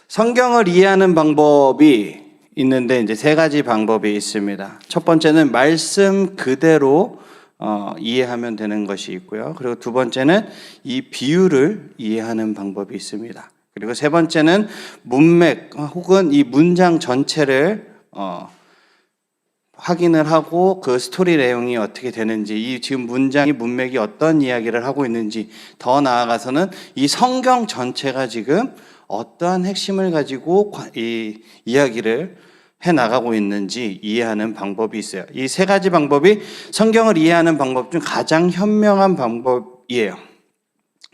성경을 이해하는 방법이 있는데 이제 세 가지 방법이 있습니다. 첫 번째는 말씀 그대로 이해하면 되는 것이 있고요. 그리고 두 번째는 이 비유를 이해하는 방법이 있습니다. 그리고 세 번째는 문맥 혹은 이 문장 전체를 확인을 하고 그 스토리 내용이 어떻게 되는지, 이 지금 문장이 문맥이 어떤 이야기를 하고 있는지, 더 나아가서는 이 성경 전체가 지금 어떠한 핵심을 가지고 이 이야기를 해 나가고 있는지 이해하는 방법이 있어요. 이 세 가지 방법이 성경을 이해하는 방법 중 가장 현명한 방법이에요.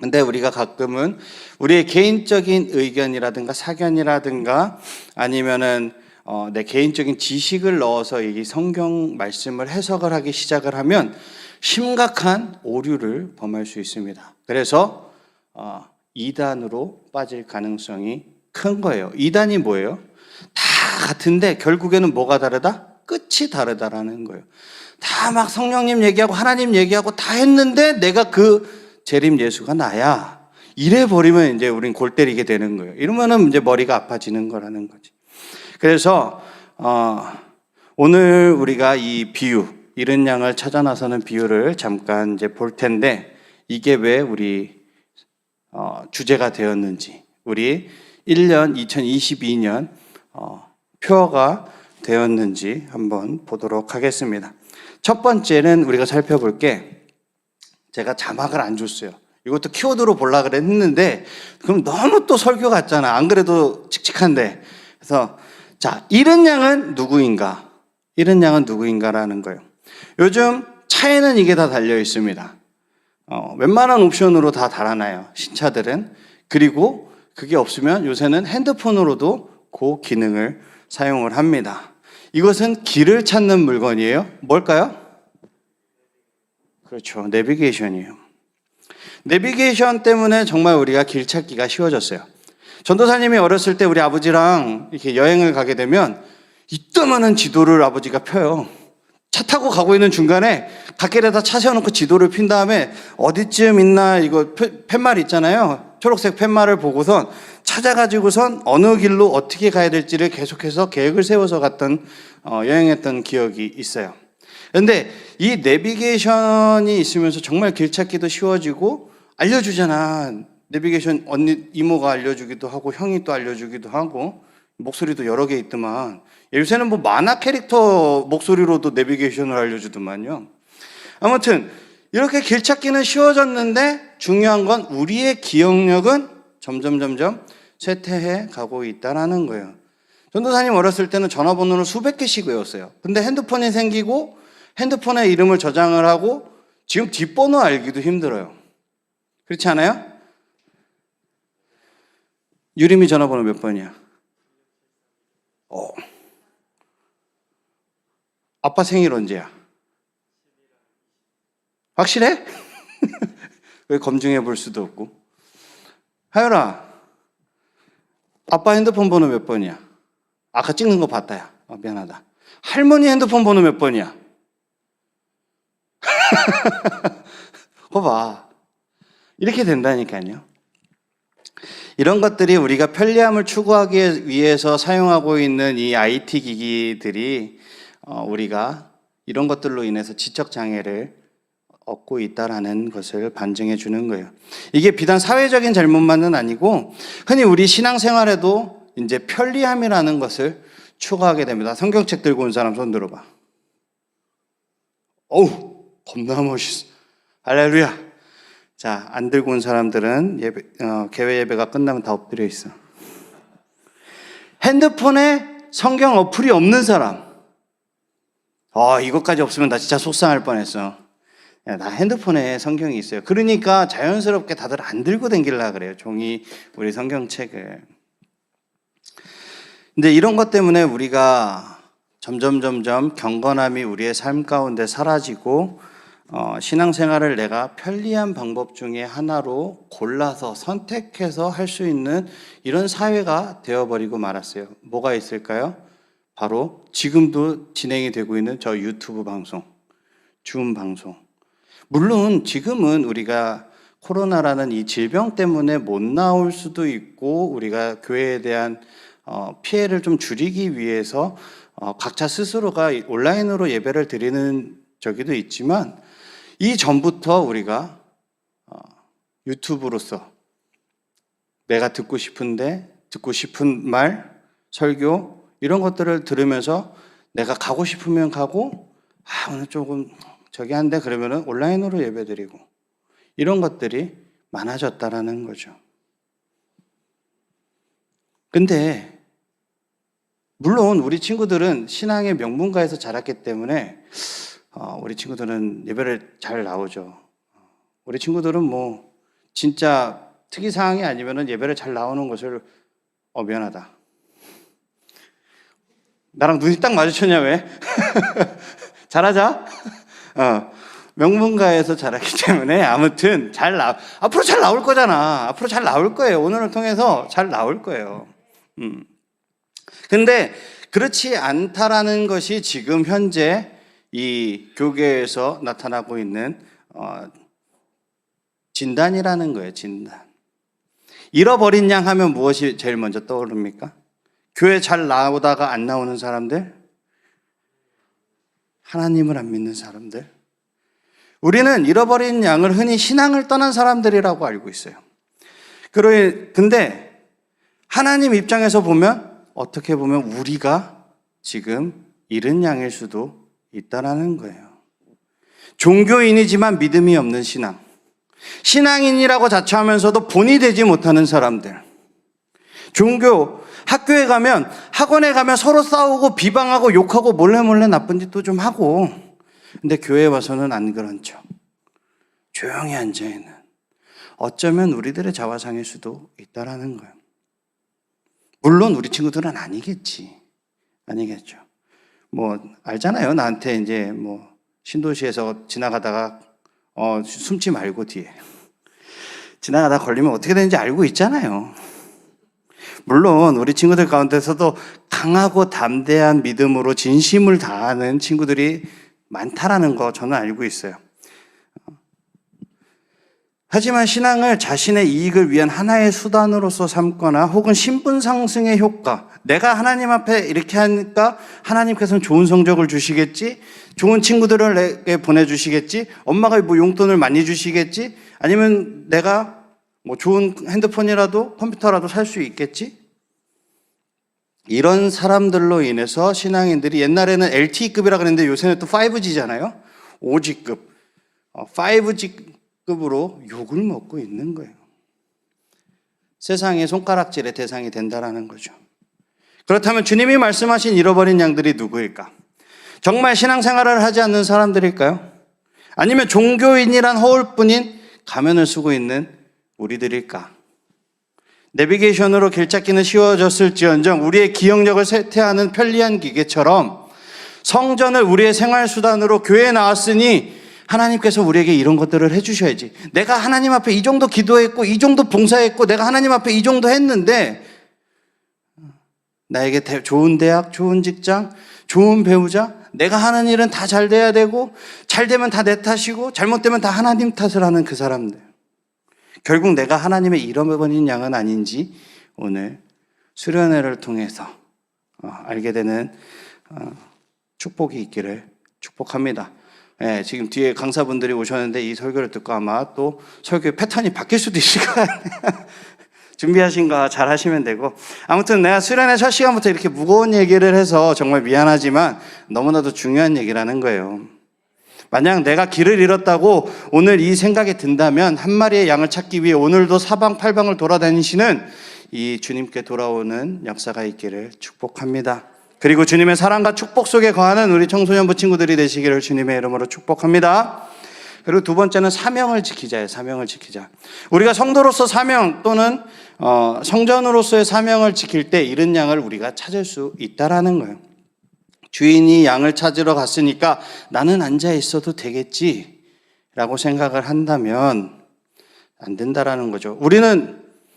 근데 우리가 가끔은 우리의 개인적인 의견이라든가 사견이라든가 아니면은 내 개인적인 지식을 넣어서 이 성경 말씀을 해석을 하기 시작을 하면 심각한 오류를 범할 수 있습니다. 그래서 이단으로 빠질 가능성이 큰 거예요. 이단이 뭐예요? 다 같은데 결국에는 뭐가 다르다? 끝이 다르다라는 거예요. 다 막 성령님 얘기하고 하나님 얘기하고 다 했는데 내가 그 재림 예수가 나야. 이래 버리면 이제 우린 골 때리게 되는 거예요. 이러면은 이제 머리가 아파지는 거라는 거지. 그래서 오늘 우리가 이 비유, 이른 양을 찾아 나서는 비유를 잠깐 이제 볼 텐데 이게 왜 우리 주제가 되었는지, 우리 2022년 표어가 되었는지 한번 보도록 하겠습니다. 첫 번째는 우리가 살펴볼 게, 제가 자막을 안 줬어요. 이것도 키워드로 보려고 했는데 그럼 너무 또 설교 같잖아. 안 그래도 칙칙한데. 그래서 자, 이른 양은 누구인가? 이른 양은 누구인가라는 거예요. 요즘 차에는 이게 다 달려 있습니다. 웬만한 옵션으로 다 달아놔요, 신차들은. 그리고 그게 없으면 요새는 핸드폰으로도 그 기능을 사용을 합니다. 이것은 길을 찾는 물건이에요. 뭘까요? 그렇죠, 내비게이션이에요. 내비게이션 때문에 정말 우리가 길 찾기가 쉬워졌어요. 전도사님이 어렸을 때 우리 아버지랑 이렇게 여행을 가게 되면 이따만한 지도를 아버지가 펴요. 차 타고 가고 있는 중간에 갓길에다 차 세워놓고 지도를 핀 다음에 어디쯤 있나, 이거 팻말 있잖아요. 초록색 팻말을 보고선 찾아가지고선 어느 길로 어떻게 가야 될지를 계속해서 계획을 세워서 갔던 여행했던 기억이 있어요. 그런데 이 내비게이션이 있으면서 정말 길 찾기도 쉬워지고 알려주잖아. 내비게이션 언니, 이모가 알려주기도 하고 형이 또 알려주기도 하고 목소리도 여러 개 있더만. 요새는 뭐 만화 캐릭터 목소리로도 내비게이션을 알려주더만요. 아무튼 이렇게 길 찾기는 쉬워졌는데 중요한 건 우리의 기억력은 점점 쇠퇴해 가고 있다는 거예요. 전도사님 어렸을 때는 전화번호를 수백 개씩 외웠어요. 근데 핸드폰이 생기고 핸드폰에 이름을 저장을 하고 지금 뒷번호 알기도 힘들어요. 그렇지 않아요? 유림이 전화번호 몇 번이야? 아빠 생일 언제야? 확실해? 왜 검증해 볼 수도 없고. 하율아, 아빠 핸드폰 번호 몇 번이야? 아까 찍는 거 봤다, 야. 미안하다. 할머니 핸드폰 번호 몇 번이야? 그거 봐. 이렇게 된다니까요. 이런 것들이 우리가 편리함을 추구하기 위해서 사용하고 있는 이 IT 기기들이 우리가 이런 것들로 인해서 지적 장애를 얻고 있다라는 것을 반증해 주는 거예요. 이게 비단 사회적인 잘못만은 아니고 흔히 우리 신앙생활에도 이제 편리함이라는 것을 추구하게 됩니다. 성경책 들고 온 사람 손 들어봐. 어우, 겁나 멋있어. 할렐루야. 자, 안 들고 온 사람들은 개회 예배가 끝나면 다 엎드려 있어. 핸드폰에 성경 어플이 없는 사람. 이것까지 없으면 나 진짜 속상할 뻔했어. 야, 나 핸드폰에 성경이 있어요. 그러니까 자연스럽게 다들 안 들고 다니려고 그래요, 종이 우리 성경책을. 근데 이런 것 때문에 우리가 점점 경건함이 우리의 삶 가운데 사라지고 신앙생활을 내가 편리한 방법 중에 하나로 골라서 선택해서 할 수 있는 이런 사회가 되어버리고 말았어요. 뭐가 있을까요? 바로 지금도 진행이 되고 있는 저 유튜브 방송, 줌 방송. 물론 지금은 우리가 코로나라는 이 질병 때문에 못 나올 수도 있고 우리가 교회에 대한 피해를 좀 줄이기 위해서 각자 스스로가 온라인으로 예배를 드리는 저기도 있지만 이 전부터 우리가 유튜브로서 내가 듣고 싶은 말, 설교 이런 것들을 들으면서 내가 가고 싶으면 가고 오늘 조금 저기 한데 그러면은 온라인으로 예배드리고 이런 것들이 많아졌다라는 거죠. 근데 물론 우리 친구들은 신앙의 명문가에서 자랐기 때문에 우리 친구들은 예배를 잘 나오죠. 우리 친구들은 뭐 진짜 특이사항이 아니면은 예배를 잘 나오는 것을 미안하다. 나랑 눈이 딱 마주쳤냐 왜? 잘하자. 명문가에서 자랐기 때문에 아무튼 앞으로 잘 나올 거잖아. 앞으로 잘 나올 거예요. 오늘을 통해서 잘 나올 거예요. 근데 그렇지 않다라는 것이 지금 현재 이 교계에서 나타나고 있는 진단이라는 거예요. 진단. 잃어버린 양 하면 무엇이 제일 먼저 떠오릅니까? 교회 잘 나오다가 안 나오는 사람들, 하나님을 안 믿는 사람들. 우리는 잃어버린 양을 흔히 신앙을 떠난 사람들이라고 알고 있어요. 근데 하나님 입장에서 보면 어떻게 보면 우리가 지금 잃은 양일 수도 있다라는 거예요. 종교인이지만 믿음이 없는 신앙. 신앙인이라고 자처하면서도 본이 되지 못하는 사람들. 학교에 가면, 학원에 가면 서로 싸우고 비방하고 욕하고 몰래 나쁜 짓도 좀 하고, 근데 교회에 와서는 안 그런 척. 조용히 앉아있는. 어쩌면 우리들의 자화상일 수도 있다라는 거예요. 물론 우리 친구들은 아니겠죠. 알잖아요. 나한테 이제 신도시에서 지나가다가 숨지 말고 뒤에. 지나가다 걸리면 어떻게 되는지 알고 있잖아요. 물론 우리 친구들 가운데서도 강하고 담대한 믿음으로 진심을 다하는 친구들이 많다라는 거 저는 알고 있어요. 하지만 신앙을 자신의 이익을 위한 하나의 수단으로서 삼거나 혹은 신분 상승의 효과, 내가 하나님 앞에 이렇게 하니까 하나님께서는 좋은 성적을 주시겠지, 좋은 친구들을 내게 보내주시겠지, 엄마가 용돈을 많이 주시겠지, 아니면 내가 좋은 핸드폰이라도 컴퓨터라도 살 수 있겠지? 이런 사람들로 인해서 신앙인들이 옛날에는 LTE급이라 그랬는데 요새는 또 5G잖아요. 5G급, 5G급으로 욕을 먹고 있는 거예요. 세상의 손가락질의 대상이 된다라는 거죠. 그렇다면 주님이 말씀하신 잃어버린 양들이 누구일까? 정말 신앙생활을 하지 않는 사람들일까요? 아니면 종교인이란 허울뿐인 가면을 쓰고 있는 우리들일까? 내비게이션으로 길찾기는 쉬워졌을지언정 우리의 기억력을 세태하는 편리한 기계처럼 성전을 우리의 생활수단으로 교회에 나왔으니 하나님께서 우리에게 이런 것들을 해주셔야지. 내가 하나님 앞에 이 정도 기도했고 이 정도 봉사했고 내가 하나님 앞에 이 정도 했는데 나에게 좋은 대학, 좋은 직장, 좋은 배우자, 내가 하는 일은 다 잘 돼야 되고 잘 되면 다 내 탓이고 잘못되면 다 하나님 탓을 하는 그 사람들. 결국 내가 하나님의 잃어버린 양은 아닌지 오늘 수련회를 통해서 알게 되는 축복이 있기를 축복합니다. 네, 지금 뒤에 강사분들이 오셨는데 이 설교를 듣고 아마 또 설교의 패턴이 바뀔 수도 있을 것 같아요. 준비하신 거 잘 하시면 되고, 아무튼 내가 수련회 첫 시간부터 이렇게 무거운 얘기를 해서 정말 미안하지만 너무나도 중요한 얘기라는 거예요. 만약 내가 길을 잃었다고 오늘 이 생각이 든다면 한 마리의 양을 찾기 위해 오늘도 사방팔방을 돌아다니시는 이 주님께 돌아오는 역사가 있기를 축복합니다. 그리고 주님의 사랑과 축복 속에 거하는 우리 청소년부 친구들이 되시기를 주님의 이름으로 축복합니다. 그리고 두 번째는 사명을 지키자예요. 사명을 지키자. 우리가 성도로서 사명 또는 성전으로서의 사명을 지킬 때 잃은 양을 우리가 찾을 수 있다라는 거예요. 주인이 양을 찾으러 갔으니까 나는 앉아 있어도 되겠지 라고 생각을 한다면 안 된다라는 거죠.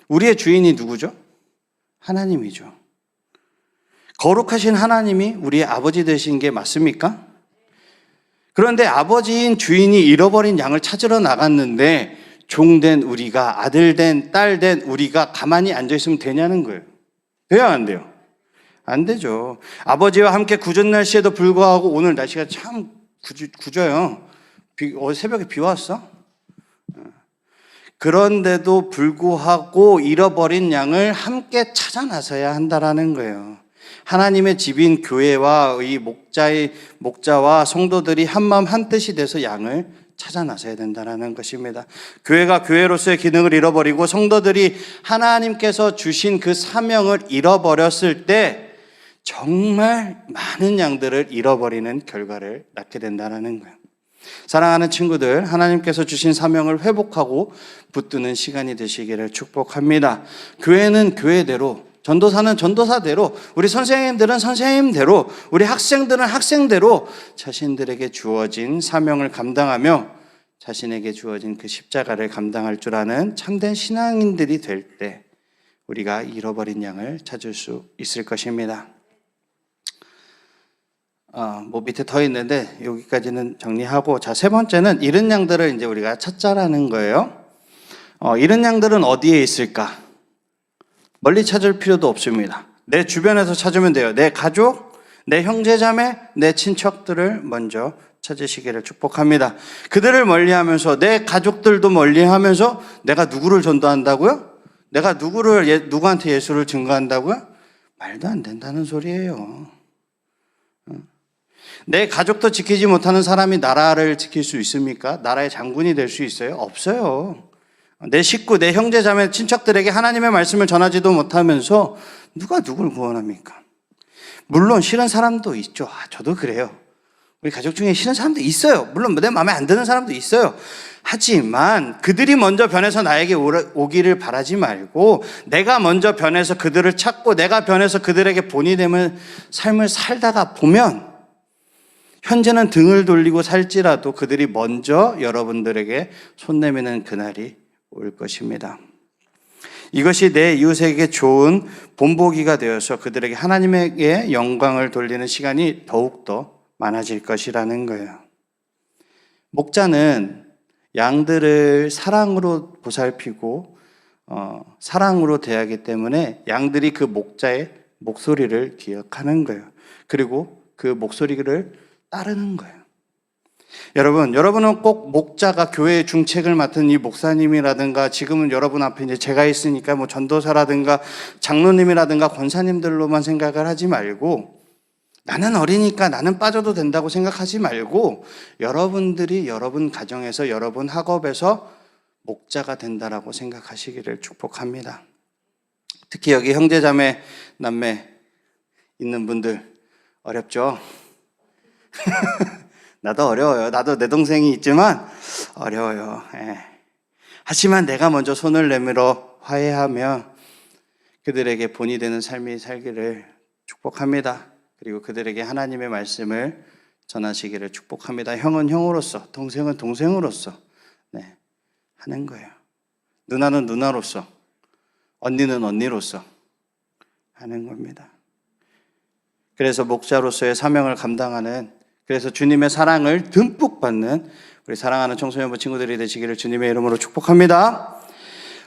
우리의 주인이 누구죠? 하나님이죠. 거룩하신 하나님이 우리의 아버지 되신 게 맞습니까? 그런데 아버지인 주인이 잃어버린 양을 찾으러 나갔는데 종된 우리가, 아들된, 딸된 우리가 가만히 앉아있으면 되냐는 거예요. 돼요, 안 돼요? 안 되죠. 아버지와 함께 굳은 날씨에도 불구하고 오늘 날씨가 참 굳어요. 새벽에 비 왔어? 그런데도 불구하고 잃어버린 양을 함께 찾아 나서야 한다라는 거예요. 하나님의 집인 교회와 이 목자와 성도들이 한마음 한뜻이 돼서 양을 찾아 나서야 된다는 것입니다. 교회가 교회로서의 기능을 잃어버리고 성도들이 하나님께서 주신 그 사명을 잃어버렸을 때 정말 많은 양들을 잃어버리는 결과를 낳게 된다는 거예요. 사랑하는 친구들, 하나님께서 주신 사명을 회복하고 붙드는 시간이 되시기를 축복합니다. 교회는 교회대로, 전도사는 전도사대로, 우리 선생님들은 선생님대로, 우리 학생들은 학생대로 자신들에게 주어진 사명을 감당하며 자신에게 주어진 그 십자가를 감당할 줄 아는 참된 신앙인들이 될 때 우리가 잃어버린 양을 찾을 수 있을 것입니다. 밑에 더 있는데 여기까지는 정리하고, 자, 세 번째는 잃은 양들을 이제 우리가 찾자라는 거예요. 잃은 양들은 어디에 있을까? 멀리 찾을 필요도 없습니다. 내 주변에서 찾으면 돼요. 내 가족, 내 형제자매, 내 친척들을 먼저 찾으시기를 축복합니다. 그들을 멀리하면서, 내 가족들도 멀리하면서 내가 누구를 전도한다고요? 내가 누구한테 예수를 증거한다고요? 말도 안 된다는 소리예요. 내 가족도 지키지 못하는 사람이 나라를 지킬 수 있습니까? 나라의 장군이 될 수 있어요? 없어요. 내 식구, 내 형제자매, 친척들에게 하나님의 말씀을 전하지도 못하면서 누가 누굴 구원합니까? 물론 싫은 사람도 있죠. 저도 그래요. 우리 가족 중에 싫은 사람도 있어요. 물론 내 마음에 안 드는 사람도 있어요. 하지만 그들이 먼저 변해서 나에게 오기를 바라지 말고, 내가 먼저 변해서 그들을 찾고 내가 변해서 그들에게 본이 되는 삶을 살다가 보면, 현재는 등을 돌리고 살지라도 그들이 먼저 여러분들에게 손 내미는 그날이 올 것입니다. 이것이 내 이웃에게 좋은 본보기가 되어서 그들에게 하나님에게 영광을 돌리는 시간이 더욱더 많아질 것이라는 거예요. 목자는 양들을 사랑으로 보살피고 사랑으로 대하기 때문에 양들이 그 목자의 목소리를 기억하는 거예요. 그리고 그 목소리를 따르는 거예요. 여러분은 꼭 목자가 교회의 중책을 맡은 이 목사님이라든가, 지금은 여러분 앞에 이제 제가 있으니까 뭐 전도사라든가 장로님이라든가 권사님들로만 생각을 하지 말고, 나는 어리니까 나는 빠져도 된다고 생각하지 말고, 여러분들이 여러분 가정에서, 여러분 학업에서 목자가 된다라고 생각하시기를 축복합니다. 특히 여기 형제자매, 남매 있는 분들 어렵죠? 나도 어려워요. 나도 내 동생이 있지만 어려워요. 하지만 내가 먼저 손을 내밀어 화해하며 그들에게 본이 되는 삶이 살기를 축복합니다. 그리고 그들에게 하나님의 말씀을 전하시기를 축복합니다. 형은 형으로서, 동생은 동생으로서 하는 거예요. 누나는 누나로서, 언니는 언니로서 하는 겁니다. 그래서 목자로서의 사명을 감당하는, 그래서 주님의 사랑을 듬뿍 받는 우리 사랑하는 청소년부 친구들이 되시기를 주님의 이름으로 축복합니다.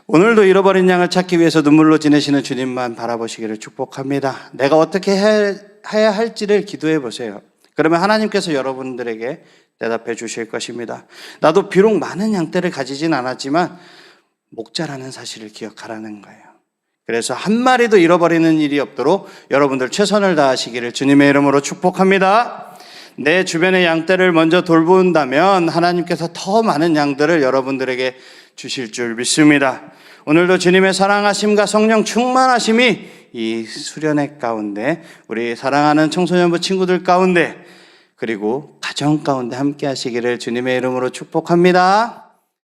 오늘도 잃어버린 양을 찾기 위해서 눈물로 지내시는 주님만 바라보시기를 축복합니다. 내가 어떻게 해야 할지를 기도해 보세요. 그러면 하나님께서 여러분들에게 대답해 주실 것입니다. 나도 비록 많은 양떼를 가지진 않았지만 목자라는 사실을 기억하라는 거예요. 그래서 한 마리도 잃어버리는 일이 없도록 여러분들 최선을 다하시기를 주님의 이름으로 축복합니다. 내 주변의 양떼를 먼저 돌본다면 하나님께서 더 많은 양들을 여러분들에게 주실 줄 믿습니다. 오늘도 주님의 사랑하심과 성령 충만하심이 이 수련회 가운데, 우리 사랑하는 청소년부 친구들 가운데, 그리고 가정 가운데 함께 하시기를 주님의 이름으로 축복합니다.